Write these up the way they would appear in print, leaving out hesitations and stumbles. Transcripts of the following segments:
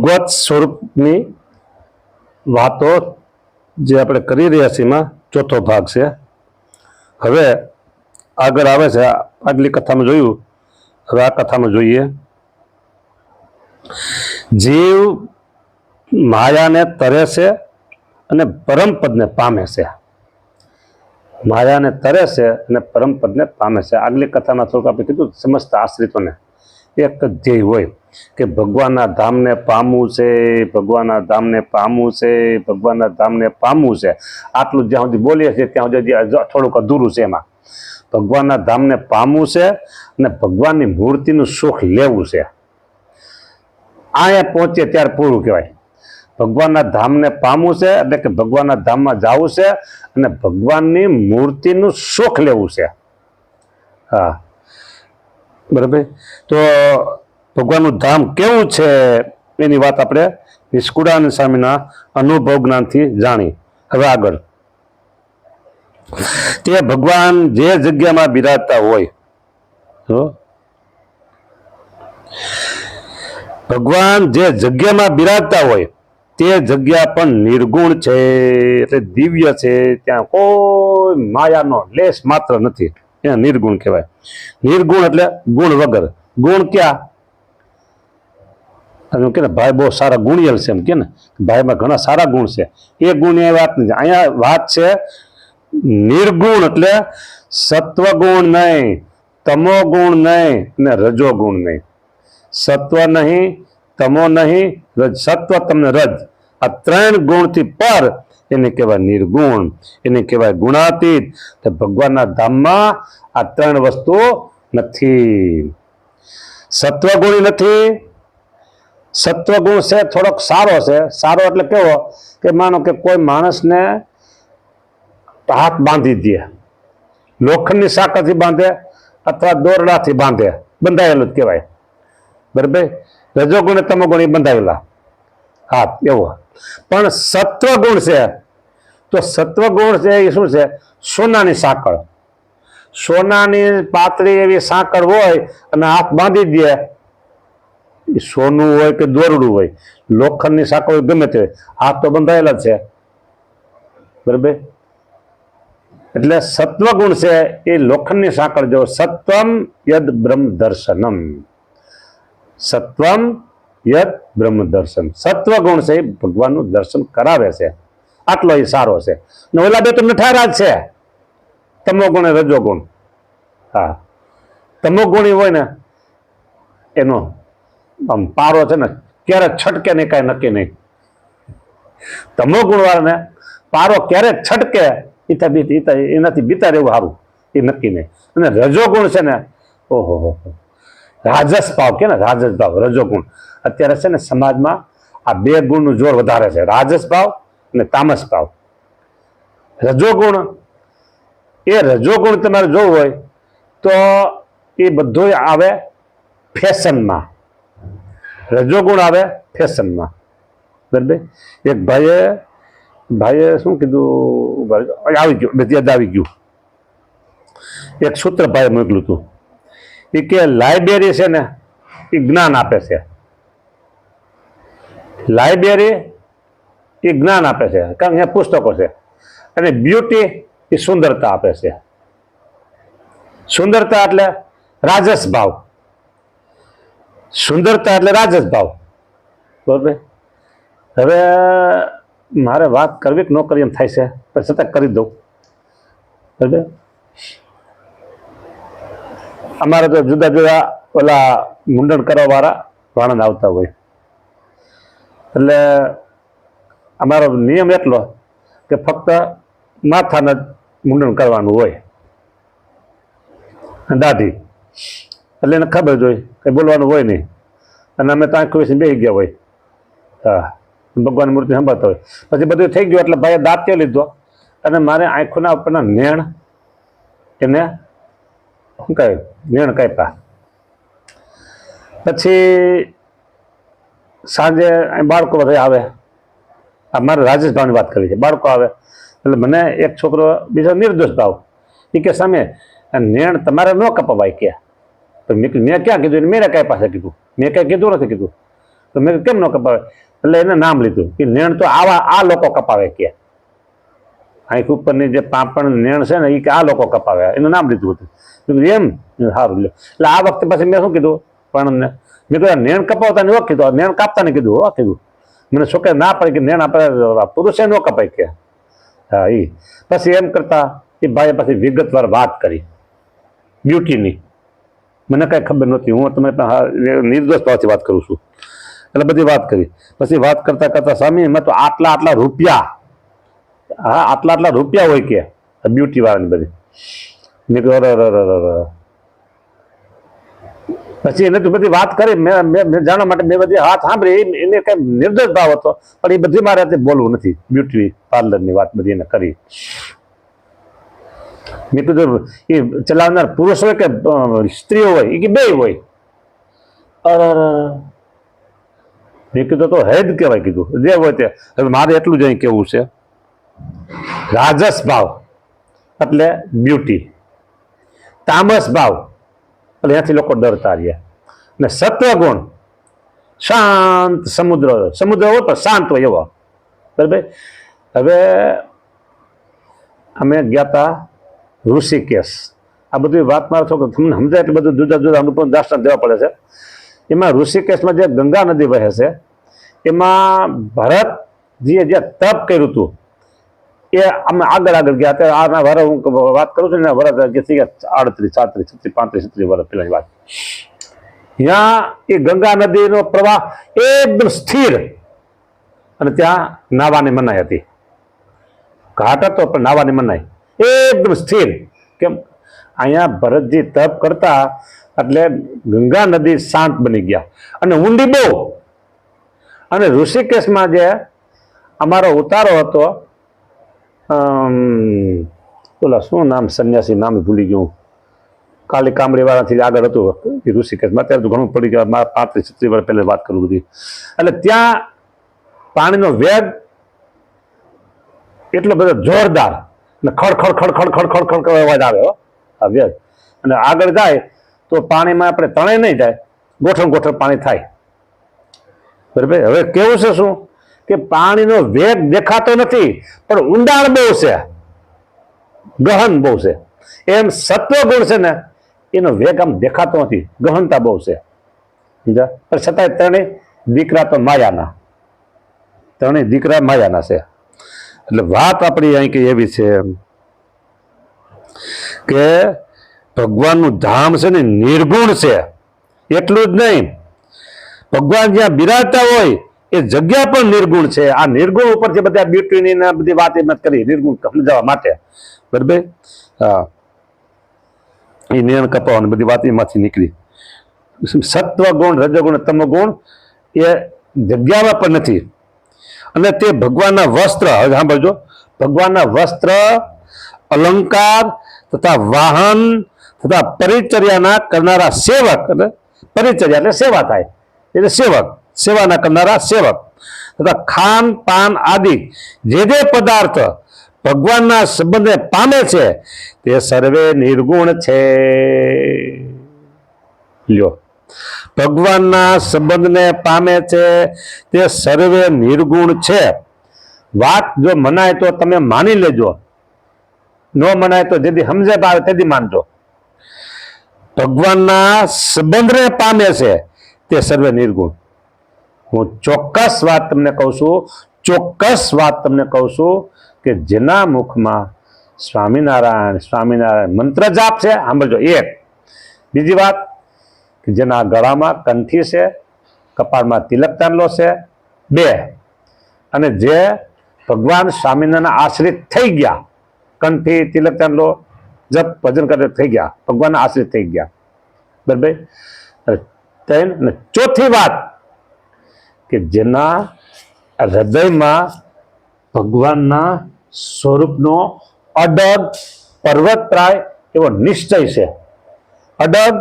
ભગવત સ્વરૂપની વાતો જે આપણે કરી રહ્યા છીએ એમાં ચોથો ભાગ છે. હવે આગળ આવે છે, આગલી કથામાં જોયું, હવે આ કથામાં જોઈએ. જીવ માયાને તરે છે અને પરમપદને પામે છે. માયાને તરે છે અને પરમપદને પામે છે. આગલી કથામાં થોડુંક આપણે કીધું સમસ્ત આશ્રિતોને એક જ ધ્યેય હોય કે ભગવાનના ધામને પામવું છે, ભગવાનના ધામને પામવું છે, ભગવાનના ધામને પામવું છે. આટલું જ્યાં સુધી બોલીએ છીએ ત્યાં સુધી થોડુંક અધૂરું છે. એમાં ભગવાનના ધામને પામવું છે અને ભગવાનની મૂર્તિનું સુખ લેવું છે. અહીંયા પહોંચીએ ત્યારે પૂરું કહેવાય. ભગવાનના ધામને પામવું છે એટલે કે ભગવાનના ધામમાં જવું છે અને ભગવાનની મૂર્તિનું સુખ લેવું છે. હા, બરાબર. તો ભગવાનનું ધામ કેવું છે એની વાત આપણે નિષ્કુળાનંદ સ્વામીના અનુભવ જ્ઞાનથી જાણી. હવે આગળ, તે ભગવાન જે જગ્યામાં બિરાજતા હોય, ભગવાન જે જગ્યામાં બિરાજતા હોય તે જગ્યા પણ નિર્ગુણ છે, એટલે દિવ્ય છે. ત્યાં કોઈ માયાનો લેશ માત્ર નથી. ત્યાં નિર્ગુણ કહેવાય. નિર્ગુણ એટલે ગુણ વગર. ગુણ ક્યાં? કે ને ભાઈ બહુ સારા ગુણિયલ છે, એમ કે ને ભાઈમાં ઘણા સારા ગુણ છે. એ ગુણ એ વાત નથી. અહીંયા વાત છે નિર્ગુણ એટલે સત્વગુણ નહીં, તમો ગુણ નહીં ને રજો ગુણ નહીં. સત્વ નહીં, તમો નહીં, રજ. સત્વ તમને રજ, આ ત્રણ ગુણથી પર એને કહેવાય નિર્ગુણ, એને કહેવાય ગુણાતીત. તો ભગવાનના ધામમાં આ ત્રણ વસ્તુ નથી. સત્વગુણી નથી. સત્વગુણ છે થોડોક સારો છે. સારો એટલે કેવો કે માનો કે કોઈ માણસને હાથ બાંધી દે, લોખંડની સાંકળથી બાંધે અથવા દોરડાથી બાંધે, બંધાયેલું જ કહેવાય. બરાબર. રજોગુણ તમોગુણ એ બંધાયેલા હાથ એવો. પણ સત્વગુણ છે તો સત્વગુણ છે એ શું છે? સોનાની સાંકળ. સોનાની પાતળી એવી સાંકળ હોય અને હાથ બાંધી દે, સોનું હોય કે દોરડું હોય, લોખંડની સાંકળ ગમે તે, હાથ તો બંધાયેલા જ છે. બરાબર. એટલે સત્વગુણ છે એ લોખંડની સાંકળ જેવો. સત્વમ યદ બ્રહ્મ દર્શનમ. સત્વમ યદ બ્રહ્મ દર્શન. સત્વગુણ છે એ ભગવાનનું દર્શન કરાવે છે. આટલો એ સારો છે. ને ઓલા બે તો નઠારા જ છે, તમોગુણ અને રજોગુણ. હા, તમોગુણી હોય ને એનો આમ પારો છે ને ક્યારે છટકે નહીં, કાંઈ નક્કી નહીં. તમોગુણ વાળાને પારો ક્યારે છટકે એનાથી બીતા રહેવું સારું, એ નક્કી નહીં. અને રજોગુણ છે ને, ઓહો, રાજસ ભાવ કે ને, રાજસ ભાવ, રજોગુણ. અત્યારે છે ને સમાજમાં આ બે ગુણનું જોર વધારે છે, રાજસ ભાવ અને તામસ ભાવ. રજોગુણ, એ રજોગુણ તમારે જોવું હોય તો એ બધું આવે ફેશનમાં. રજોગુણ આવે ફેશનમાં. બરાબર. એક ભાઈએ શું કીધું, આવી ગયું, યાદ આવી ગયું. એક સૂત્ર ભાઈએ મોકલ્યું હતું. એ કે લાઇબ્રેરી છે ને એ જ્ઞાન આપે છે. લાઇબ્રેરી એ જ્ઞાન આપે છે, કારણ કે પુસ્તકો છે. અને બ્યુટી એ સુંદરતા આપે છે. સુંદરતા એટલે રાજસ ભાવ. સુંદરતા એટલે રાજસ ભાવ. બરાબર. હવે મારે વાત કરવી કે ન કરવી એમ થાય છે, પણ છતાં કરી દઉં. બરાબર. અમારે તો જુદા જુદા ઓલા મુંડન કરવા વાળા વાણંદ આવતા હોય, એટલે અમારો નિયમ એટલો કે ફક્ત માથાના જ મુંડન કરવાનું હોય, દાઢી એટલે એને ખબર જ હોય કંઈ બોલવાનું હોય નહીં. અને અમે તો આંખો વિશે બેસી ગયા હોય. હા, ભગવાનની મૂર્તિ સંભાળતા હોય. પછી બધું થઈ ગયું એટલે ભાઈએ દાંત્યો લીધો અને મારે આંખોના ઉપરના નેણ એને શું કહે, નેણ કાપ્યા. પછી સાંજે બાળકો બધા આવે. આ મારે રાજેશ ભાવની વાત કરી છે. બાળકો આવે એટલે મને એક છોકરો બીજો નિર્દોષ ભાવ, એ કે સામે નેણ તમારે ન કપાવાય કે. તો મેં ક્યાં કીધું, મેં કઈ પાસે કીધું, મેં કઈ કીધું નથી કીધું. તો મેં કીધું, કેમ ન કપાવે? એટલે એને નામ લીધું કે નેણ તો આ લોકો કપાવે કે આંખ ઉપરની જે પાપણ નેણ છે ને એ કે આ લોકો કપાવે, એનું નામ લીધું હતું. એમ સારું લ્યો. એટલે આ વખતે પછી મેં શું કીધું પણ મેં કીધું નેણ કપાવતા ને કીધું, નેણ કાપતા ને કીધું કીધું મને છોકરા ના પડે કે નેણ આપણે પુરુષે ન કપાય કે. હા એ પછી એમ કરતા એ ભાઈએ પછી વિગતવાર વાત કરી બ્યુટીની. મને કાંઈ ખબર નહોતી, હું તમે નિર્દોષ ભાવથી વાત કરું છું. એટલે બધી વાત કરી. પછી વાત કરતા કરતા સ્વામી એમાં તો આટલા રૂપિયા, હા આટલા રૂપિયા હોય કે બ્યુટી વાળાની બધી. મેં કહ્યું પછી એને તો બધી વાત કરી મેં જાણવા માટે મેં બધી વાત સાંભળી. એને કઈ નિર્દોષ ભાવ હતો પણ એ બધી મારે બોલવું નથી. બ્યુટી પાર્લરની વાત બધી એને કરી. મેં કીધું એ ચલાવનાર પુરુષ હોય કે સ્ત્રીઓ હોય એ કે બે હોય? મેં કીધું તો હેદ કહેવાય. કીધું જે હોય તે. હવે મારે એટલું જ અહીં કેવું છે, રાજસ ભાવ એટલે બ્યુટી, તામસ ભાવ એટલે ત્યાંથી લોકો ડરતા રહ્યા. અને સત્વગુણ શાંત સમુદ્ર હોય પણ શાંત હોય એવો. બરાબર. હવે અમે ગયા હતા ઋષિકેશ. આ બધી વાત મારો છોકરો તમને સમજાય એટલે બધું જુદા જુદા અનુભવ દાર્શનિક દેવા પડે છે. એમાં ઋષિકેશમાં જે ગંગા નદી વહે છે એમાં ભરતજીએ જે તપ કર્યું હતું એ અમે આગળ ગયા હતા. આના વર હું વાત કરું છું ને વરસ થઈ ગયા 38, 37, 35, 36 વર્ષ પહેલાની વાત. ત્યાં એ ગંગા નદીનો પ્રવાહ એકદમ સ્થિર અને ત્યાં નાવાની મનાઈ હતી. ઘાટ હતો પણ નાવાની મનાઈ એકદમ સ્થિર. કેમ? અહીંયા ભરતજી તપ કરતા એટલે ગંગા નદી શાંત બની ગયા અને ઊંડી બહુ. અને ઋષિકેશમાં જે અમારો ઉતારો હતો, ઓલા શું નામ સંન્યાસી નામ ભૂલી ગયું, કાલી કામડી વાળાથી આગળ હતું એ ઋષિકેશમાં. અત્યારે તો ઘણું પડી ગયા, 35, 36 વર્ષ પહેલા વાત કરું બધી. એટલે ત્યાં પાણીનો વેગ એટલો બધો જોરદાર અને ખડ ખડ ખડ ખડ ખડ ખડ ખડ અવાજ આવે આ વેગ. અને આગળ જાય તો પાણીમાં આપણે તણે નહીં જાય, ગોઠણ પાણી થાય. બરાબર. હવે કેવું છે શું કે પાણીનો વેગ દેખાતો નથી પણ ઊંડાણ બહુ છે, ગહન બહુ છે. એમ સત્વગુણ છે ને એનો વેગ આમ દેખાતો નથી, ગહનતા બહુ છે. સમજા? પણ છતાંય ત્રણેય દીકરા તો માયાના, ત્રણેય દીકરા માયાના છે. એટલે વાત આપણી અહીં કે એવી છે કે ભગવાનનું ધામ છે ને નિર્ગુણ છે. એટલું જ નહીં, ભગવાન જ્યાં બિરાજતા હોય એ જગ્યા પણ નિર્ગુણ છે. આ નિર્ગુણ ઉપરથી બધા બ્યુટીની બધી વાત એમ કરી નિર્ગુણ સમજાવવા માટે. બરાબર. હા, એ નિર્ણ કપાવાની બધી વાત એમાંથી નીકળી. સત્વગુણ, રજોગુણ, તમોગુણ એ જગ્યામાં પણ નથી. અને તે ભગવાનના વસ્ત્ર, હવે સાંભળજો, ભગવાનના વસ્ત્ર, અલંકાર તથા વાહન તથા પરિચર્યાના કરનારા સેવક, એટલે પરિચર્યા એટલે સેવા થાય એટલે સેવક, સેવાના કરનારા સેવક તથા ખાન પાન આદિ જે પદાર્થ ભગવાનના સંબંધને પામે છે તે સર્વે નિર્ગુણ છે. લ્યો, ભગવાનના સંબંધને પામે છે તે સર્વે નિર્ગુણ છે. વાત જો મનાય તો તમે માની લેજો, ન મનાય તો જેથી સમજે આવે તેથી માનજો. ભગવાનના સંબંધને પામે છે તે સર્વે નિર્ગુણ. હું ચોક્કસ વાત તમને કહું છું, કે જેના મુખમાં સ્વામિનારાયણ સ્વામિનારાયણ મંત્ર જાપ છે, સાંભળજો. એક બીજી વાત કે જેના ગળામાં કંઠી છે, કપાળમાં તિલક તાંડલો છે. 2 અને જે ભગવાન સ્વામિનારાયણ આશ્રિત થઈ ગયા, કંઠી તિલક તાંડલો જપ ભજન કરે થઈ ગયા, ભગવાનના આશ્રિત થઈ ગયા. બરાબર. 3 અને ચોથી વાત કે જેના હૃદયમાં ભગવાનના સ્વરૂપનો અડગ પર્વતપ્રાય એવો નિશ્ચય છે. અડગ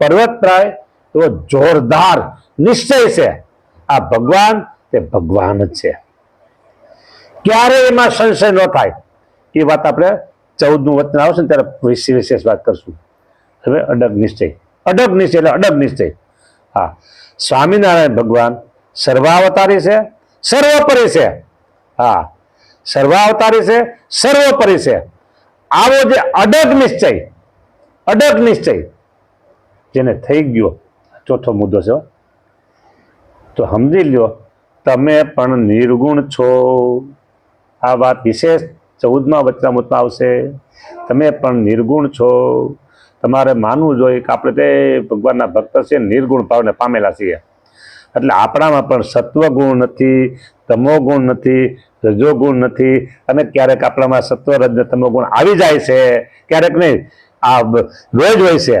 પર્વતપ્રાય એવો જોરદાર નિશ્ચય છે. આ ભગવાન તે ભગવાન જ છે, ક્યારેય એમાં સંશય ન થાય. એ વાત આપણે 14નું વચન આવશે ને ત્યારે વિશેષ વાત કરશું. હવે અડગ નિશ્ચય એટલે અડગ નિશ્ચય. હા, સ્વામિનારાયણ ભગવાન સર્વાવતારી છે, સર્વોપરી છે. હા, સર્વાવતારી છે, સર્વોપરી છે. આવો જે અડગ નિશ્ચય જેને થઈ ગયો, ચોથો મુદ્દો છે, તો સમજી લ્યો તમે પણ નિર્ગુણ છો. આ વાત વિશેષ 14મા વચનામૃતમાં આવશે. તમે પણ નિર્ગુણ છો. તમારે માનવું જોઈએ કે આપણે તે ભગવાનના ભક્ત છીએ, નિર્ગુણ ભાવને પામેલા છીએ. એટલે આપણામાં પણ સત્વગુણ નથી, તમોગુણ નથી, રજોગુણ નથી. અને ક્યારેક આપણામાં સત્વ રજ તમોગુણ આવી જાય છે, ક્યારેક નહીં, આ રોજ હોય છે.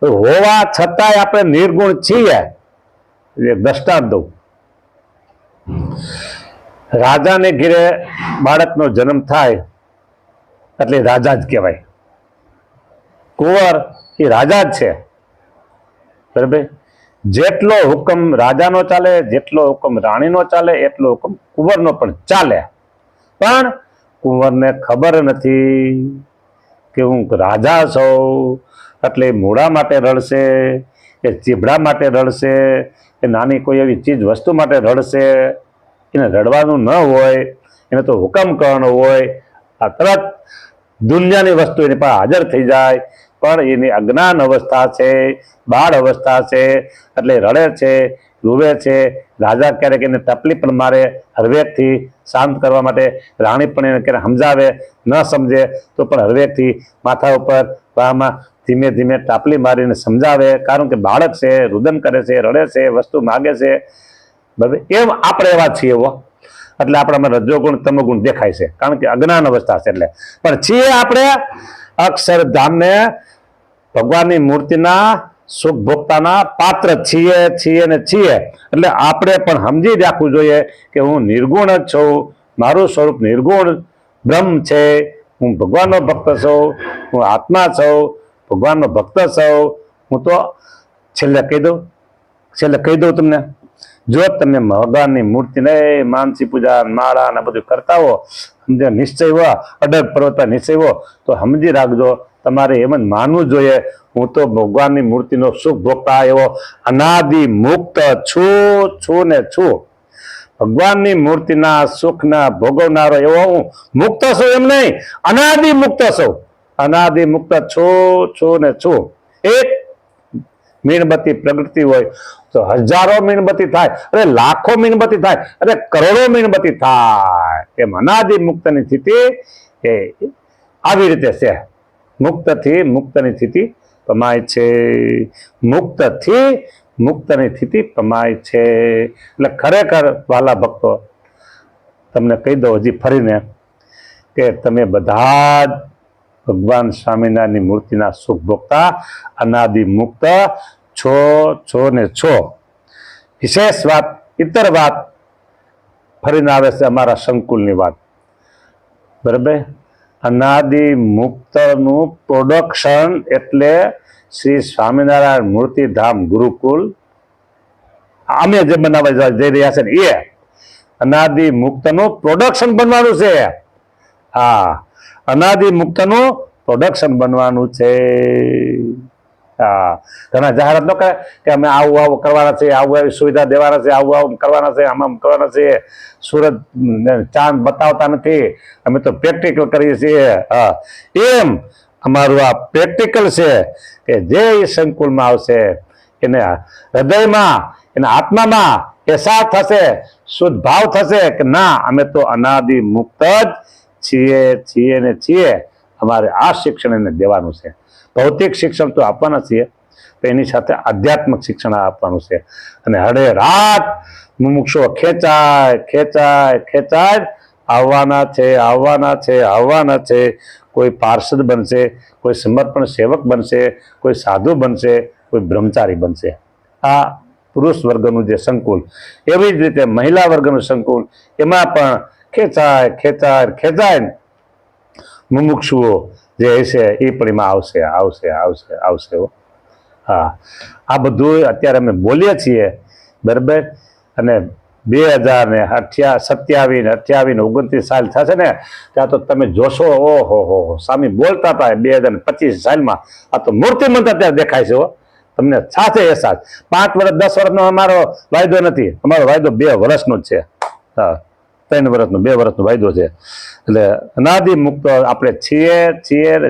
હોવા છતાંય આપણે નિર્ગુણ છીએ. દ્રષ્ટાંત દઉં. રાજાને ઘેરે બાળકનો જન્મ થાય એટલે રાજા જ કહેવાય. કુંવર એ રાજા જ છે, બરાબર. જેટલો હુકમ રાજાનો ચાલે, જેટલો હુકમ રાણીનો ચાલે, એટલો હુકમ કુંવરનો પણ ચાલે. પણ કુંવરને ખબર નથી કે હું રાજા છું, એટલે મૂળા માટે રડશે, કે ચીબડા માટે રડશે, કે નાની કોઈ એવી ચીજ વસ્તુ માટે રડશે. એને રડવાનું ન હોય, એને તો હુકમ કરવાનો હોય. આ તરત દુનિયાની વસ્તુ એની પાસે હાજર થઈ જાય. પણ એની અજ્ઞાન અવસ્થા છે, બાળ અવસ્થા છે, એટલે રડે છે, રૂવે છે. રાજા ક્યારેક એને તકલીફ પણ મારે હરવેકથી શાંત કરવા માટે. રાણી પણ એને ક્યારેક સમજાવે, ન સમજે તો પણ હરવેકથી માથા ઉપર વાહમાં ધીમે ધીમે ટાપલી મારીને સમજાવે. કારણ કે બાળક છે, રુદન કરે છે, રડે છે, વસ્તુ માગે છે. બરાબર. એમ આપણે એવા છીએ એવો, એટલે આપણામાં રજોગુણ તમોગુણ દેખાય છે, કારણ કે અજ્ઞાન અવસ્થા છે. એટલે પણ છીએ આપણે અક્ષરધામને, ભગવાનની મૂર્તિના સુખ ભોગતાના પાત્ર છીએ ને છીએ. એટલે આપણે પણ સમજી રાખવું જોઈએ કે હું નિર્ગુણ જ છું. મારું સ્વરૂપ નિર્ગુણ બ્રહ્મ છે. હું ભગવાનનો ભક્ત છું, હું આત્મા છું, ભગવાનનો ભક્ત છું. હું તો છેલ્લે કહી દઉં તમને, જો તમે ભગવાનની મૂર્તિને માનસી પૂજા, માળા ને બધું કરતા હો, સમજે નિશ્ચય હો, અડગ પર્વત નિશ્ચય હો, તો સમજી રાખજો તમારે એમ જ માનવું જોઈએ હું તો ભગવાનની મૂર્તિનો સુખ ભોગતા એવો અનાદિ મુક્ત છું ને છું. ભગવાનની મૂર્તિના સુખના ભોગવનારો એવો હું મુક્ત છું, એમ નહીં, અનાદિ મુક્ત છું. અનાદિ મુક્ત છું ને છું. એક મીણબત્તી પ્રગટતી હોય તો હજારો મીણબત્તી થાય, અરે લાખો મીણબત્તી થાય, અરે કરોડો મીણબત્તી થાય. એમ અનાદિ મુક્તની સ્થિતિ એ આવી રીતે છે. મુક્તથી મુક્તની સ્થિતિ પમાય છે. મુક્તથી મુક્તની સ્થિતિ પમાય છે. એટલે ખરેખર વાલા ભક્તો, તમને કહી દઉં હજી ફરીને કે તમે બધા જ ભગવાન સ્વામિનારાયણની મૂર્તિના સુખ ભોગતા અનાદિ મુક્ત છો ને છો. વિશેષ વાત, ઇતર વાત ફરીને આવે છે અમારા સંકુલની વાત, બરાબર. અનાદિ મુક્તનું પ્રોડક્શન એટલે શ્રી સ્વામિનારાયણ મૂર્તિધામ ગુરુકુલ અમે જે બનાવવા જઈ રહ્યા છે ને એ અનાદિ મુક્તનું પ્રોડક્શન બનવાનું છે. હા, અનાદિ મુક્તનું પ્રોડક્શન બનવાનું છે. હા, ઘણા જાહેરાત ન કરે કે અમે આવું કરવાના છે, આવી સુવિધા દેવાના છે, આવું કરવાના છે, આમ કરવાના છે. સુરત ચાંદ બતાવતા નથી, અમે તો પ્રેક્ટિકલ કરીએ છીએ. હા, એમ અમારું આ પ્રેક્ટિકલ છે કે જે સંકુલમાં આવશે એને હૃદયમાં, એના આત્મામાં એહસાસ થશે, શુદ્ધ ભાવ થશે કે ના, અમે તો અનાદિ મુક્ત જ છીએ ને છીએ. અમારે આ શિક્ષણ એને દેવાનું છે. ભૌતિક શિક્ષણ તો આપવાના છીએ, તો એની સાથે આધ્યાત્મિક શિક્ષણ આપવાનું છે. અને હડે રાત મુમુક્ષો ખેંચાય આવવાના છે. કોઈ પાર્ષદ બનશે, કોઈ સમર્પણ સેવક બનશે, કોઈ સાધુ બનશે, કોઈ બ્રહ્મચારી બનશે. આ પુરુષ વર્ગનું જે સંકુલ, એવી જ રીતે મહિલા વર્ગનું સંકુલ, એમાં પણ ખેંચાય મુમુક્ષુઓ જે હશે એ પણ એમાં આવશે. હા, આ બધું અત્યારે અમે બોલીએ છીએ, બરાબર. અને 2027 ને 29 સાલ થશે ને ત્યાં તો તમે જોશો, ઓહો સ્વામી બોલતા હતા 2025 સાલમાં, આ તો મૂર્તિમંત અત્યારે દેખાય છે. તમને સાથે અહેસાસ. 5 વર્ષ 10 વર્ષનો અમારો વાયદો નથી, અમારો વાયદો 2 વર્ષનો જ છે. હા, 3 વર્ષનો 2 વર્ષનો વાયદો છે. એટલે અનાદિ મુક્ત આપણે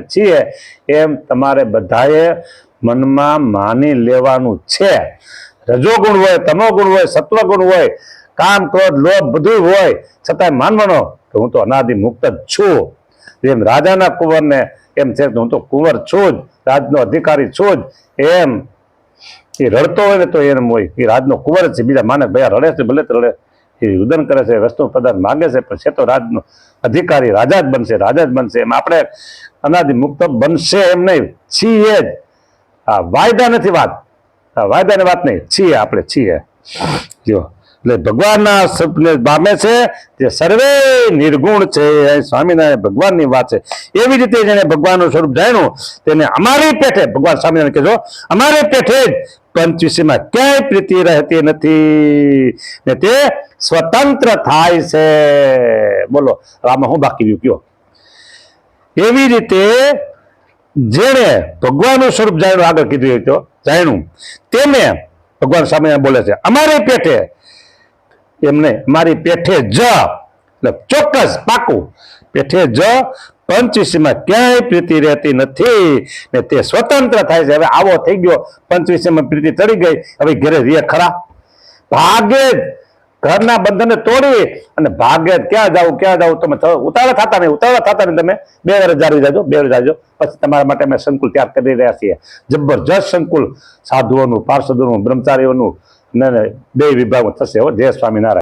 છીએ એમ તમારે બધાએ મનમાં માની લેવાનું છે. રજોગુણ હોય, તમોગુણ હોય, સત્વગુણ હોય, કામ ક્રોધ લોભ બધું હોય, છતાંય માનવાનો કે હું તો અનાદિ મુક્ત જ છું. જેમ રાજાના કુંવરને એમ છે કે હું તો કુંવર છું જ, રાજનો અધિકારી છું જ, એમ એ રડતો હોય ને તો એમ હોય એ રાજનો કુંવર જ છે. બીજા માને ભાઈ રડે છે ભલે રડે, એ રુદન કરે છે, વસ્તુ પદાર્થ માગે છે, પણ છે તો રાજનો અધિકારી, રાજા જ બનશે. એમ આપણે અનાદિ મુક્ત બનશે એમ નહીં, છીએ જ. આ વાયદા નથી વાત, વાયદાની વાત નહીં, છીએ આપણે છીએ. જો એટલે ભગવાનના સ્વરૂપને પામે છે તે સર્વે નિર્ગુણ છે. સ્વામિનારાયણ ભગવાનની વાત છે. એવી રીતે જેને ભગવાનનું સ્વરૂપ જાણ્યું તેને અમારી પેઠે, ભગવાન સ્વામિનારાયણ કહેજો, અમારી પેઠે જ પંચવિષયમાં ક્યાંય પ્રીતિ રહેતી નથી ને તે સ્વતંત્ર થાય છે. બોલો આમાં હું બાકી રહ્યું કયો? એવી રીતે જેણે ભગવાનનું સ્વરૂપ જાણ્યું, આગળ કીધું તો જાણ્યું, તેને ભગવાન સ્વામિનારાયણ બોલે છે અમારી પેઠે, એમને અમારી પેઠે જ, એટલે ચોક્કસ પાકું પેઠે જ પંચવિષયમાં ક્યાંય પ્રીતિ રહેતી નથી ને તે સ્વતંત્ર થાય છે. હવે આવો થઈ ગયો, પંચવિષયમાં પ્રીતિ ચડી ગઈ, હવે ઘરે રે ખરા? ભાગે જ ઘરના બંધનને તોડી અને ભાગે જ ક્યાં જાવું તમે ઉતાવળા થતા નહીં તમે 2 વર્ષ જાળવી જાજો, 2 વર્ષ જાજો. પછી તમારા માટે અમે સંકુલ તૈયાર કરી રહ્યા છીએ, જબરજસ્ત સંકુલ, સાધુઓનું, પાર્ષદોનું, બ્રહ્મચારીઓનું ને 2 વિભાગમાં થશે. જય સ્વામિનારાયણ.